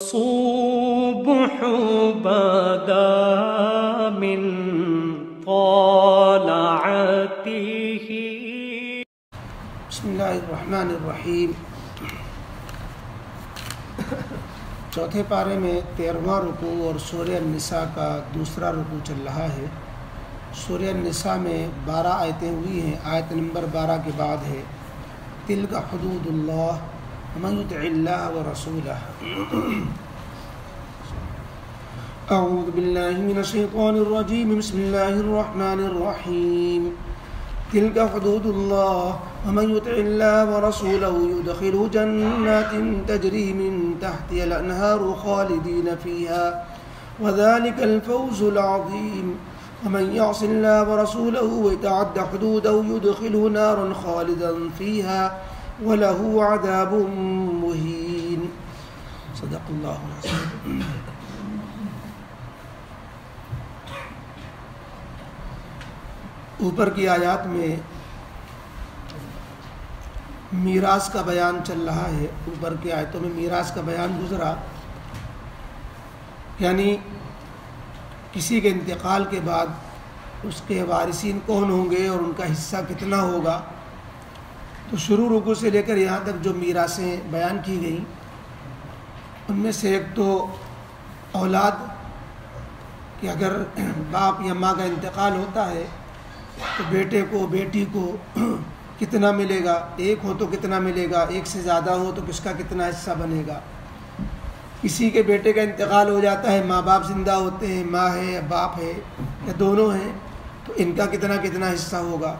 الصبح بدا من طلعته. بسم اللہ الرحمن الرحیم. چوتھے پارے میں 13واں رکوع اور سورہ النساء کا دوسرا رکوع چل رہا ہے. سورہ النساء میں 12 آیتیں ہوئی ہیں. آیت نمبر 12 کے بعد ہے تلک حدود اللہ ومن یطع اللہ ورسولہ. اعوذ باللہ من الشیطان الرجیم. بسم اللہ الرحمن الرحیم. تلک حدود اللہ ومن یطع اللہ ورسولہ يدخلہ جنات تجری من تحتها الانہار خالدین فیہا وذلک الفوز العظیم. ومن يعص الله ورسوله ويتعد حدوده يدخله نارا خالدا فيها وله عذاب مهين. صدق اللہ العظیم. اوپر کی آیات میں میراث کا بیان چل رہا ہے. اوپر کی آیتوں میں میراث کا بیان گزرا، یعنی کسی کے انتقال کے بعد اس کے وارثین کون ہوں گے اور ان کا حصہ کتنا ہوگا. تو شروع رکوع سے لے کر یہاں تک جو میراثیں بیان کی گئیں ان میں سے ایک تو اولاد، کہ اگر باپ یا ماں کا انتقال ہوتا ہے تو بیٹے کو بیٹی کو کتنا ملے گا، ایک ہو تو کتنا ملے گا، ایک سے زیادہ ہو تو کس کا کتنا حصہ بنے گا. کسی کے بیٹے کا انتقال ہو جاتا ہے، ماں باپ زندہ ہوتے ہیں، ماں ہے یا باپ ہے یا دونوں ہیں، تو ان کا کتنا کتنا حصہ ہوگا.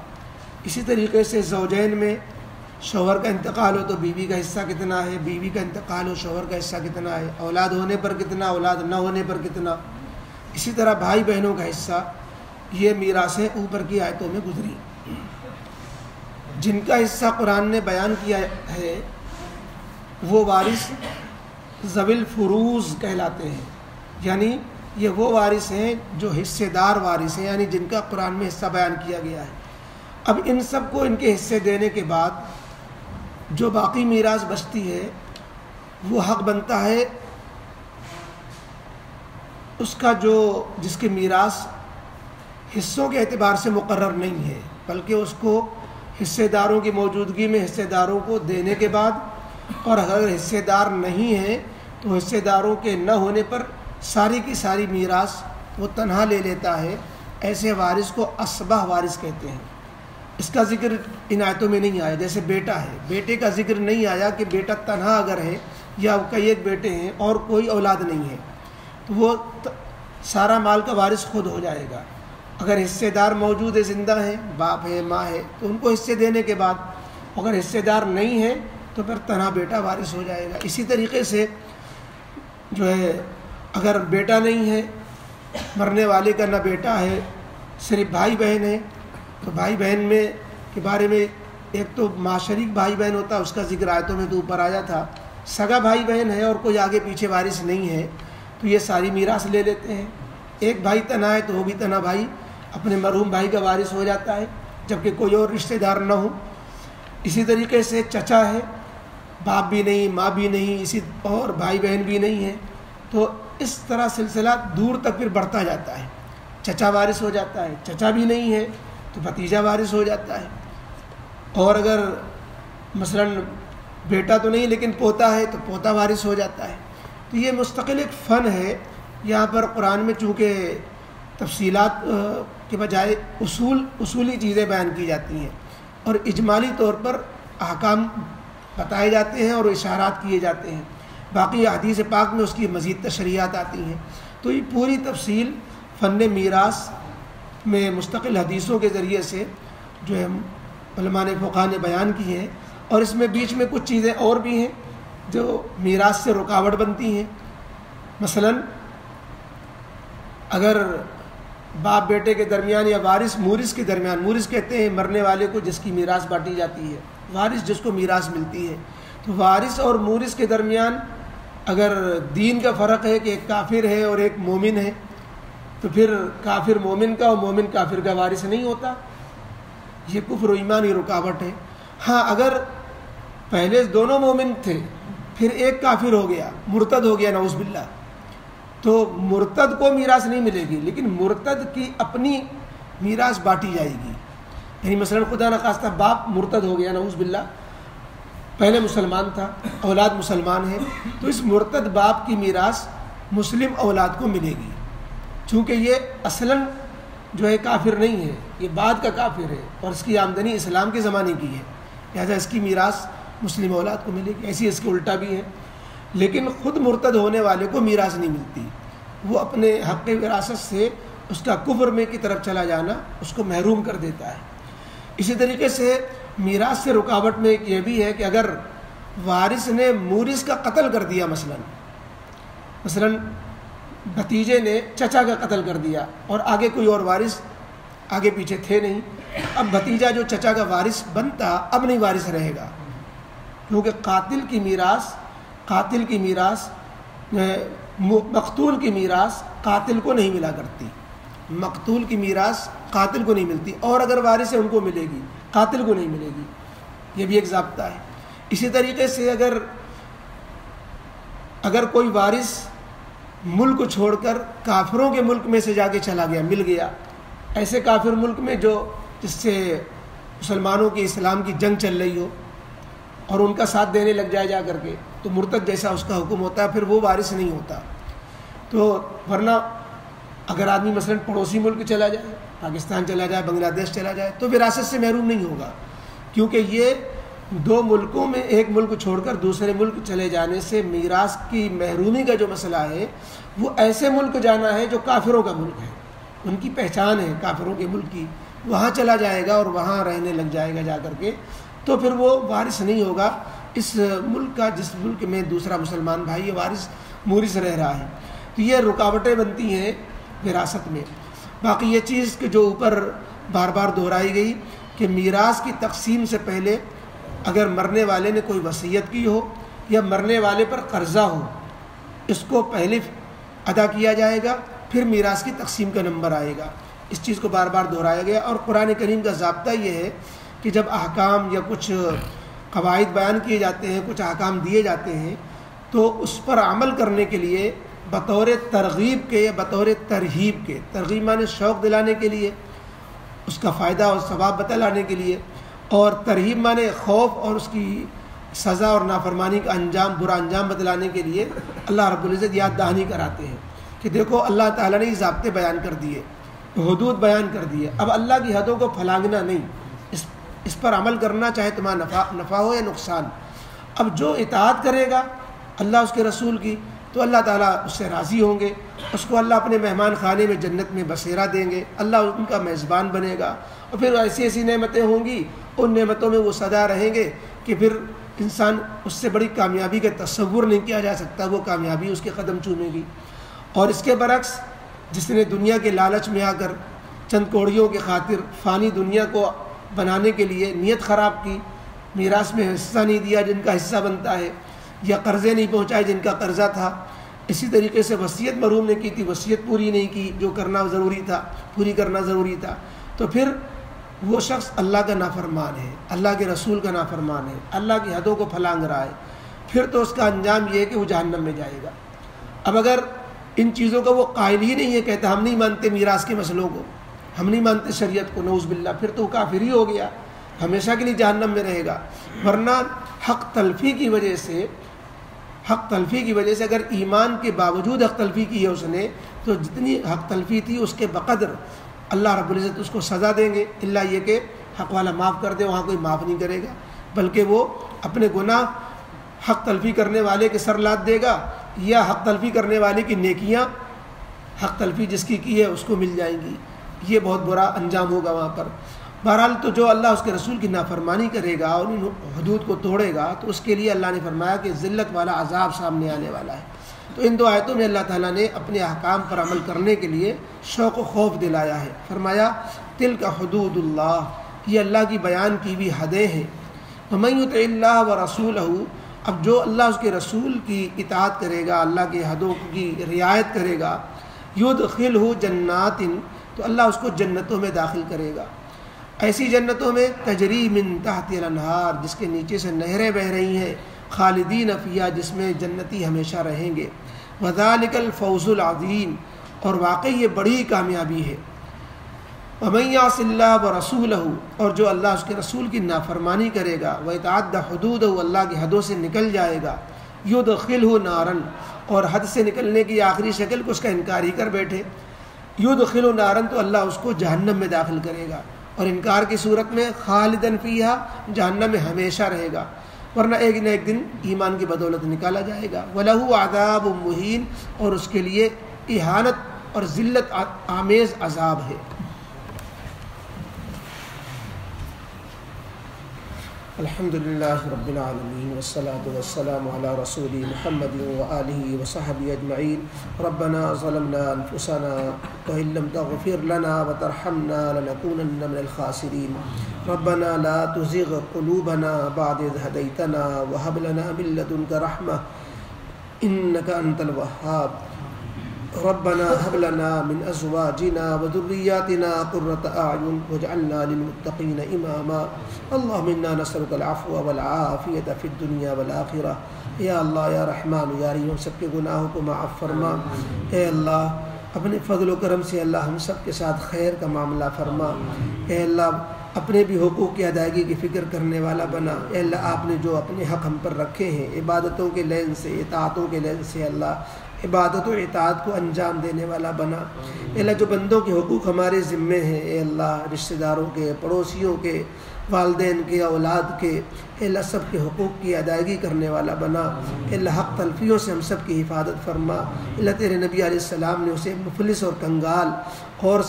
اسی طریقے سے زوجین میں شوہر کا انتقال ہو تو بیوی کا حصہ کتنا ہے، بیوی کا انتقال ہو شوہر کا حصہ کتنا ہے، اولاد ہونے پر کتنا، اولاد نہ ہونے پر کتنا. اسی طرح بھائی بہنوں کا حصہ. یہ میراثیں اوپر کی آیتوں میں گزری. جن کا حصہ قرآن نے بیان کیا ہے وہ وارث ذوی الفروض کہلاتے ہیں، یعنی یہ وہ وارث ہیں جو حصے دار وارث ہیں، یعنی جن کا قرآن میں حصہ بیان کیا گیا ہے. اب ان سب کو ان کے حصے دینے کے بعد جو باقی میراث بچتی ہے وہ حق بنتا ہے اس کا جو جس کے میراث حصوں کے اعتبار سے مقرر نہیں ہے، بلکہ اس کو حصے داروں کی موجودگی میں حصے داروں کو دینے کے بعد، اور اگر حصے دار نہیں ہیں تو حصے داروں کے نہ ہونے پر ساری کی ساری میراث وہ تنہا لے لیتا ہے. ایسے وارث کو اصبہ وارث کہتے ہیں. اس کا ذکر ان آیتوں میں نہیں آیا. جیسے بیٹا ہے، بیٹے کا ذکر نہیں آیا کہ بیٹا تنہا اگر ہے یا کئی ایک بیٹے ہیں اور کوئی اولاد نہیں ہے تو وہ سارا مال کا وارث خود ہو جائے گا. اگر حصے دار موجود ہے، زندہ ہیں، باپ ہے ماں ہے، تو ان کو حصے دینے کے بعد اگر حصے دار نہیں ہے تو پھر تنہا بیٹا وارث ہو جائے گا. اسی طریقے سے جو ہے اگر بیٹا نہیں ہے، مرنے والے کا نہ بیٹا ہے، صرف بھائی بہن ہے، تو بھائی بہن میں کے بارے میں ایک تو معاشرک بھائی بہن ہوتا ہے، اس کا ذکر آیتوں میں تو اوپر آیا تھا. سگا بھائی بہن ہے اور کوئی آگے پیچھے وارث نہیں ہے تو یہ ساری میراث لے لیتے ہیں. ایک بھائی تنہا ہے تو وہ بھی تنہا بھائی اپنے مرحوم بھائی کا وارث ہو جاتا ہے جبکہ کوئی اور رشتہ دار نہ ہو. اسی طریقے سے چچا ہے، باپ بھی نہیں ماں بھی نہیں، اسی اور بھائی بہن بھی نہیں ہے، تو اس طرح سلسلہ دور تک پھر بڑھتا جاتا ہے. چچا وارث ہو جاتا ہے، چچا بھی نہیں ہے تو بھتیجا وارث ہو جاتا ہے، اور اگر مثلا بیٹا تو نہیں لیکن پوتا ہے تو پوتا وارث ہو جاتا ہے. تو یہ مستقل ایک فن ہے. یہاں پر قرآن میں چونکہ تفصیلات کے بجائے اصولی چیزیں بیان کی جاتی ہیں اور اجمالی طور پر احکام بتائے جاتے ہیں اور اشارات کیے جاتے ہیں. باقی حدیث پاک میں اس کی مزید تشریحات آتی ہیں. تو یہ پوری تفصیل فن میراث میں مستقل حدیثوں کے ذریعے سے جو ہے علماء فقہا نے بیان کی ہے. اور اس میں بیچ میں کچھ چیزیں اور بھی ہیں جو میراث سے رکاوٹ بنتی ہیں. مثلا اگر باپ بیٹے کے درمیان یا وارث مورث کے درمیان، مورث کہتے ہیں مرنے والے کو جس کی میراث بانٹی جاتی ہے، وارث جس کو میراث ملتی ہے، تو وارث اور مورث کے درمیان اگر دین کا فرق ہے کہ ایک کافر ہے اور ایک مومن ہے تو پھر کافر مومن کا اور مومن کافر کا وارث نہیں ہوتا. یہ کفر و ایمان کی رکاوٹ ہے. ہاں اگر پہلے دونوں مومن تھے پھر ایک کافر ہو گیا، مرتد ہو گیا نعوذ باللہ، تو مرتد کو میراث نہیں ملے گی، لیکن مرتد کی اپنی میراث بانٹی جائے گی. یعنی مثلا خدا نخواستہ باپ مرتد ہو گیا نعوذ باللہ، پہلے مسلمان تھا، اولاد مسلمان ہے، تو اس مرتد باپ کی میراث مسلم اولاد کو ملے گی، چونکہ یہ اصلاً جو ہے کافر نہیں ہے، یہ بعد کا کافر ہے اور اس کی آمدنی اسلام کے زمانے کی ہے، لہٰذا اس کی میراث مسلم اولاد کو ملے گی. ایسی اس کے الٹا بھی ہے، لیکن خود مرتد ہونے والے کو میراث نہیں ملتی، وہ اپنے حق وراثت سے اس کا کفر میں کی طرف چلا جانا اس کو محروم کر دیتا ہے. اسی طریقے سے میراث سے رکاوٹ میں ایک یہ بھی ہے کہ اگر وارث نے مورث کا قتل کر دیا، مثلا بھتیجے نے چچا کا قتل کر دیا اور آگے کوئی اور وارث آگے پیچھے تھے نہیں، اب بھتیجا جو چچا کا وارث بنتا اب نہیں وارث رہے گا، کیونکہ قاتل کی میراث مقتول کی میراث قاتل کو نہیں ملا کرتی، مقتول کی میراث قاتل کو نہیں ملتی، اور اگر وارث ہے ان کو ملے گی، قاتل کو نہیں ملے گی. یہ بھی ایک ضابطہ ہے. اسی طریقے سے اگر کوئی وارث ملک چھوڑ کر کافروں کے ملک میں سے جا کے چلا گیا، مل گیا، ایسے کافر ملک میں جس سے مسلمانوں کی اسلام کی جنگ چل رہی ہو اور ان کا ساتھ دینے لگ جائے جا کر کے، تو مرتد جیسا اس کا حکم ہوتا ہے، پھر وہ وارث نہیں ہوتا. تو ورنہ اگر آدمی مثلا پڑوسی ملک چلا جائے، پاکستان چلا جائے، بنگلہ دیش چلا جائے، تو وراثت سے محروم نہیں ہوگا، کیونکہ یہ دو ملکوں میں ایک ملک چھوڑ کر دوسرے ملک چلے جانے سے میراث کی محرومی کا جو مسئلہ ہے وہ ایسے ملک جانا ہے جو کافروں کا ملک ہے، ان کی پہچان ہے کافروں کے ملک کی، وہاں چلا جائے گا اور وہاں رہنے لگ جائے گا جا کر کے، تو پھر وہ وارث نہیں ہوگا اس ملک کا جس ملک میں دوسرا مسلمان بھائی یہ مورث رہ رہا ہے. تو یہ رکاوٹیں بنتی ہیں وراثت میں. باقی یہ چیز کہ جو اوپر بار بار دہرائی گئی کہ میراث کی تقسیم سے پہلے اگر مرنے والے نے کوئی وصیت کی ہو یا مرنے والے پر قرضہ ہو، اس کو پہلے ادا کیا جائے گا، پھر میراث کی تقسیم کا نمبر آئے گا. اس چیز کو بار بار دہرایا گیا. اور قرآن کریم کا ضابطہ یہ ہے کہ جب احکام یا کچھ قواعد بیان کیے جاتے ہیں، کچھ احکام دیے جاتے ہیں، تو اس پر عمل کرنے کے لیے بطور ترغیب کے یا بطور ترہیب کے، ترغیب معنی شوق دلانے کے لیے، اس کا فائدہ اور ثواب بتلانے کے لیے، اور ترہیب معنی خوف اور اس کی سزا اور نافرمانی کا برا انجام بتلانے کے لیے اللہ رب العزت یاد دہانی کراتے ہیں کہ دیکھو اللہ تعالیٰ نے یہ ضابطے بیان کر دیے، حدود بیان کر دیے، اب اللہ کی حدوں کو پھلانگنا نہیں، اس پر عمل کرنا چاہے تمہارا نفع ہو یا نقصان. اب جو اطاعت کرے گا اللہ اس کے رسول کی تو اللہ تعالیٰ اس سے راضی ہوں گے، اس کو اللہ اپنے مہمان خانے میں جنت میں بسیرا دیں گے، اللہ ان کا میزبان بنے گا، اور پھر ایسی ایسی نعمتیں ہوں گی، ان نعمتوں میں وہ سدا رہیں گے کہ پھر انسان اس سے بڑی کامیابی کا تصور نہیں کیا جا سکتا، وہ کامیابی اس کے قدم چومے گی. اور اس کے برعکس جس نے دنیا کے لالچ میں آ کر چند کوڑیوں کی خاطر فانی دنیا کو بنانے کے لیے نیت خراب کی، میراث میں حصہ نہیں دیا جن کا حصہ بنتا ہے، یا قرضے نہیں پہنچائے جن کا قرضہ تھا، اسی طریقے سے وصیت مرحوم نے کی تھی، وصیت پوری نہیں کی جو کرنا ضروری تھا، پوری کرنا ضروری تھا، تو پھر وہ شخص اللہ کا نافرمان ہے، اللہ کے رسول کا نافرمان ہے، اللہ کی حدوں کو پھلانگ رہا ہے، پھر تو اس کا انجام یہ ہے کہ وہ جہنم میں جائے گا. اب اگر ان چیزوں کا وہ قائل ہی نہیں ہے، کہتا ہم نہیں مانتے میراث کے مسئلوں کو، ہم نہیں مانتے شریعت کو، نعوذ باللہ، پھر تو وہ کافر ہی ہو گیا، ہمیشہ کے لیے جہنم میں رہے گا. ورنہ حق تلفی کی وجہ سے اگر ایمان کے باوجود حق تلفی کی ہے اس نے، تو جتنی حق تلفی تھی اس کے بقدر اللہ رب العزت اس کو سزا دیں گے، اللہ یہ کہ حق والا معاف کر دے، وہاں کوئی معاف نہیں کرے گا، بلکہ وہ اپنے گناہ حق تلفی کرنے والے کے سر لاد دے گا، یا حق تلفی کرنے والے کی نیکیاں حق تلفی جس کی ہے اس کو مل جائیں گی. یہ بہت برا انجام ہوگا وہاں پر. بہرحال تو جو اللہ اس کے رسول کی نافرمانی کرے گا اور ان حدود کو توڑے گا تو اس کے لیے اللہ نے فرمایا کہ ذلت والا عذاب سامنے آنے والا ہے. تو ان دو آیتوں میں اللہ تعالیٰ نے اپنے احکام پر عمل کرنے کے لیے شوق و خوف دلایا ہے. فرمایا تلک حدود اللہ، یہ اللہ کی بیان کی ہوئی حدیں ہیں. ومن یطع اللہ ورسولہ، اب جو اللہ اس کے رسول کی اطاعت کرے گا، اللہ کی حدوں کی رعایت کرے گا، یدخلہ جنات، تو اللہ اس کو جنتوں میں داخل کرے گا، ایسی جنتوں میں تجری من تحت الانہار، جس کے نیچے سے نہریں بہہ رہی ہیں، خالدین فیہا، جس میں جنتی ہمیشہ رہیں گے، وذالک الفوز العظیم، اور واقعی یہ بڑی کامیابی ہے۔ ومن یعص اللہ ورسولہ، اور جو اللہ اس کے رسول کی نافرمانی کرے گا، ویتعد حدودہ، اللہ کی حدوں سے نکل جائے گا، یدخلہ نارا، اور حد سے نکلنے کی آخری شکل کو اس کا انکار ہی کر بیٹھے، یدخلہ نارا، تو اللہ اس کو جہنم میں داخل کرے گا، اور انکار کی صورت میں خالدن فیہا، جہنم میں ہمیشہ رہے گا، ورنہ ایک نہ ایک دن ایمان کی بدولت نکالا جائے گا۔ وَلَهُ عَذَابٌ مُّہِینٌ، اور اس کے لیے اہانت اور ذلت آمیز عذاب ہے۔ الحمد للہ رب العالمین، والصلاة والسلام علی رسول محمد وآلہ وصحبہ اجمعین۔ ربنا ظلمنا انفسنا وإن لم تغفر لنا وترحمنا لنكونن من الخاسرین۔ ربنا لا تزغ قلوبنا بعد إذ هديتنا وهب لنا من لدنك رحمة إنك أنت الوهاب۔ ربنا هب لنا من ازواجنا وذرياتنا قرة اعين واجعلنا للمتقين اماما۔ اللهم انا نسألك العفو والعافية في الدنيا والآخرة۔ یا اللہ یا رحمان یا رحیم، سب کے گناہوں کو معاف فرما۔ اے اللہ اپنے فضل و کرم سے اللہ ہم سب کے ساتھ خیر کا معاملہ فرما۔ اے اللہ اپنے بھی حقوق کی ادائیگی کی فکر کرنے والا بنا۔ اے اللہ آپ نے جو اپنے حق ہم پر رکھے ہیں عبادتوں کے لین سے، اطاعتوں کے لین سے، اللہ عبادت و اطاعت کو انجام دینے والا بنا۔ اے اللہ جو بندوں کے حقوق ہمارے ذمے ہیں، اے اللہ رشتہ داروں کے، پڑوسیوں کے، والدین کے، اولاد کے، اے اللہ سب کے حقوق کی ادائیگی کرنے والا بنا۔ اے اللہ حق تلفیوں سے ہم سب کی حفاظت فرما۔ اے اللہ تیرے نبی علیہ السلام نے اسے مفلس اور کنگال اور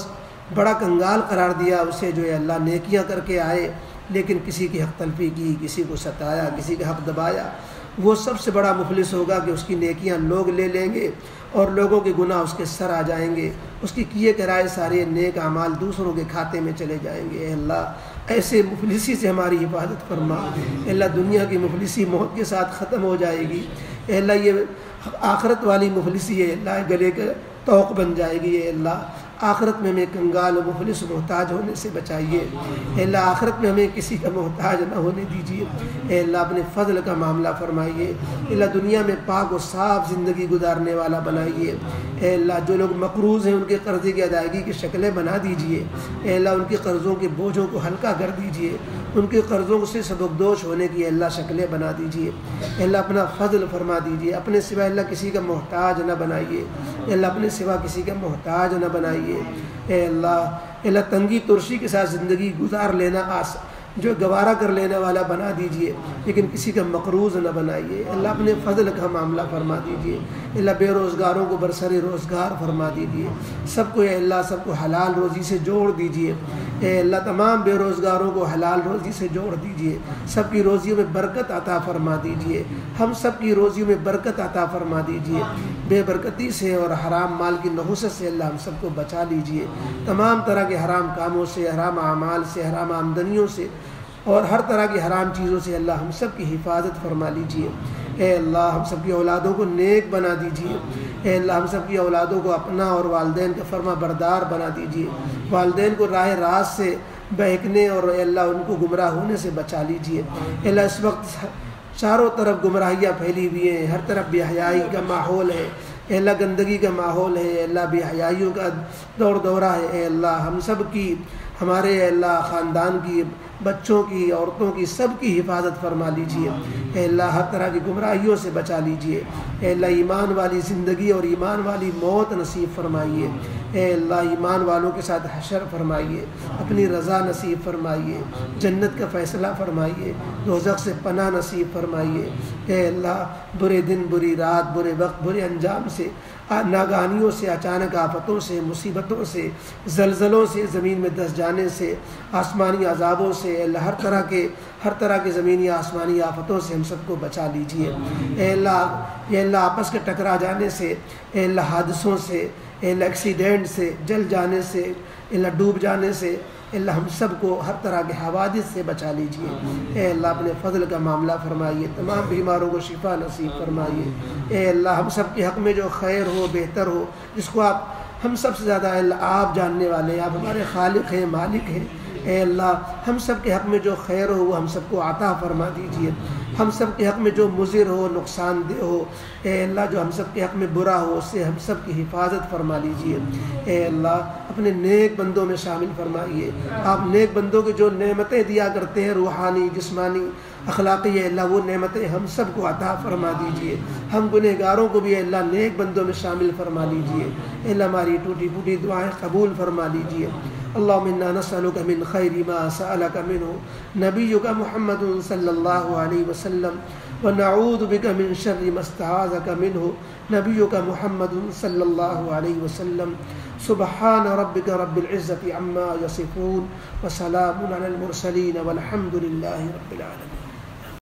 بڑا کنگال قرار دیا، اسے جو ہے اللہ نیکیاں کر کے آئے لیکن کسی کی حق تلفی کی، کسی کو ستایا، کسی کا حق دبایا، وہ سب سے بڑا مفلس ہوگا کہ اس کی نیکیاں لوگ لے لیں گے اور لوگوں کے گناہ اس کے سر آ جائیں گے، اس کی کیے کرائے سارے نیک اعمال دوسروں کے کھاتے میں چلے جائیں گے۔ اے اللہ ایسے مفلسی سے ہماری حفاظت فرما۔ اے اللہ دنیا کی مفلسی موت کے ساتھ ختم ہو جائے گی۔ اے اللہ یہ آخرت والی مفلسی ہے، اللہ گلے کا توق بن جائے گی۔ اے اللہ آخرت میں ہمیں کنگال و مفلس محتاج ہونے سے بچائیے۔ اے اللہ آخرت میں ہمیں کسی کا محتاج نہ ہونے دیجیے۔ اے اللہ اپنے فضل کا معاملہ فرمائیے۔ اے اللہ دنیا میں پاک و صاف زندگی گزارنے والا بنائیے۔ اے اللہ جو لوگ مقروض ہیں ان کے قرضے کی ادائیگی کی شکلیں بنا دیجیے۔ اے اللہ ان کے قرضوں کے بوجھوں کو ہلکا کر دیجیے، ان کے قرضوں سے سبکدوش ہونے کی اے اللہ شکلیں بنا دیجیے۔ اے اللہ اپنا فضل فرما دیجیے، اپنے سوا اللہ کسی کا محتاج نہ بنائیے۔ اے اللہ اپنے سوا کسی کا محتاج نہ بنائیے۔ اے اللہ تنگی ترشی کے ساتھ زندگی گزار لینا جو گوارا کر لینے والا بنا دیجئے، لیکن کسی کا مقروض نہ بنائیے۔ اللہ اپنے فضل کا معاملہ فرما دیجئے۔ اللہ بے روزگاروں کو برسر روزگار فرما دیجئے، سب کو اے اللہ سب کو حلال روزی سے جوڑ دیجئے۔ اے اللہ تمام بے روزگاروں کو حلال روزی سے جوڑ دیجئے، سب کی روزیوں میں برکت عطا فرما دیجئے، ہم سب کی روزیوں میں برکت عطا فرما دیجئے۔ بے برکتی سے اور حرام مال کی نحوست سے اللہ ہم سب کو بچا لیجئے، تمام طرح کے حرام کاموں سے، حرام اعمال سے، حرام آمدنیوں سے اور ہر طرح کی حرام چیزوں سے اللہ ہم سب کی حفاظت فرما لیجئے۔ اے اللہ ہم سب کی اولادوں کو نیک بنا دیجئے۔ اے اللہ ہم سب کی اولادوں کو اپنا اور والدین کا فرما بردار بنا دیجئے، والدین کو راہ راست سے بہکنے اور اے اللہ ان کو گمراہ ہونے سے بچا لیجئے۔ اے اللہ اس وقت چاروں طرف گمراہیاں پھیلی ہوئی ہیں، ہر طرف بے حیائی کا ماحول ہے، اے اللہ گندگی کا ماحول ہے، اے اللہ بے حیائیوں کا دور دورہ ہے۔ اے اللہ ہم سب کی، ہمارے اے اللہ خاندان کی، بچوں کی، عورتوں کی، سب کی حفاظت فرما لیجئے۔ اے اللہ ہر طرح کی گمراہیوں سے بچا لیجئے۔ اے اللہ ایمان والی زندگی اور ایمان والی موت نصیب فرمائیے۔ اے اللہ ایمان والوں کے ساتھ حشر فرمائیے، اپنی رضا نصیب فرمائیے، جنت کا فیصلہ فرمائیے، دوزخ سے پناہ نصیب فرمائیے۔ اے اللہ برے دن، بری رات، برے وقت، برے انجام سے، ناگہانیوں سے، اچانک آفتوں سے، مصیبتوں سے، زلزلوں سے، زمین میں دس جانے سے، آسمانی عذابوں سے، اے اللہ ہر طرح کے زمینی آسمانی آفتوں سے ہم سب کو بچا لیجئے۔ اے اللہ آپس کے ٹکرا جانے سے، اے اللہ حادثوں سے، اے اللہ ایکسیڈنٹ سے، جل جانے سے، اے اللہ ڈوب جانے سے، اے اللہ ہم سب کو ہر طرح کے حوادث سے بچا لیجئے۔ اے اللہ اپنے فضل کا معاملہ فرمائیے، تمام بیماروں کو شفا نصیب فرمائیے۔ اے اللہ ہم سب کے حق میں جو خیر ہو، بہتر ہو، جس کو آپ ہم سب سے زیادہ اے اللہ آپ جاننے والے ہیں، آپ ہمارے خالق ہیں، مالک ہیں۔ اے اللہ ہم سب کے حق میں جو خیر ہو وہ ہم سب کو عطا فرما دیجئے۔ ہم سب کے حق میں جو مضر ہو، نقصان دہ ہو، اے اللہ جو ہم سب کے حق میں برا ہو اس سے ہم سب کی حفاظت فرما لیجئے۔ اے اللہ اپنے نیک بندوں میں شامل فرمائیے۔ آپ نیک بندوں کے جو نعمتیں دیا کرتے ہیں، روحانی، جسمانی، اخلاقی، اے اللہ وہ نعمتیں ہم سب کو عطا فرما دیجئے۔ ہم گنہگاروں کو بھی اے اللہ نیک بندوں میں شامل فرما لیجئے۔ اے اللہ ہماری ٹوٹی پھوٹی دعائیں قبول فرما لیجئے۔ اللہم انا نسألک من خیر ما سألک منہ نبیک محمد صلی اللہ علیہ وسلم ونعوذ بک من شر ما استعاذک منہ نبیک محمد صلی اللہ علیہ وسلم۔ سبحان ربک رب العزة عما یصفون وسلام علی المرسلین والحمد للہ رب العالمین۔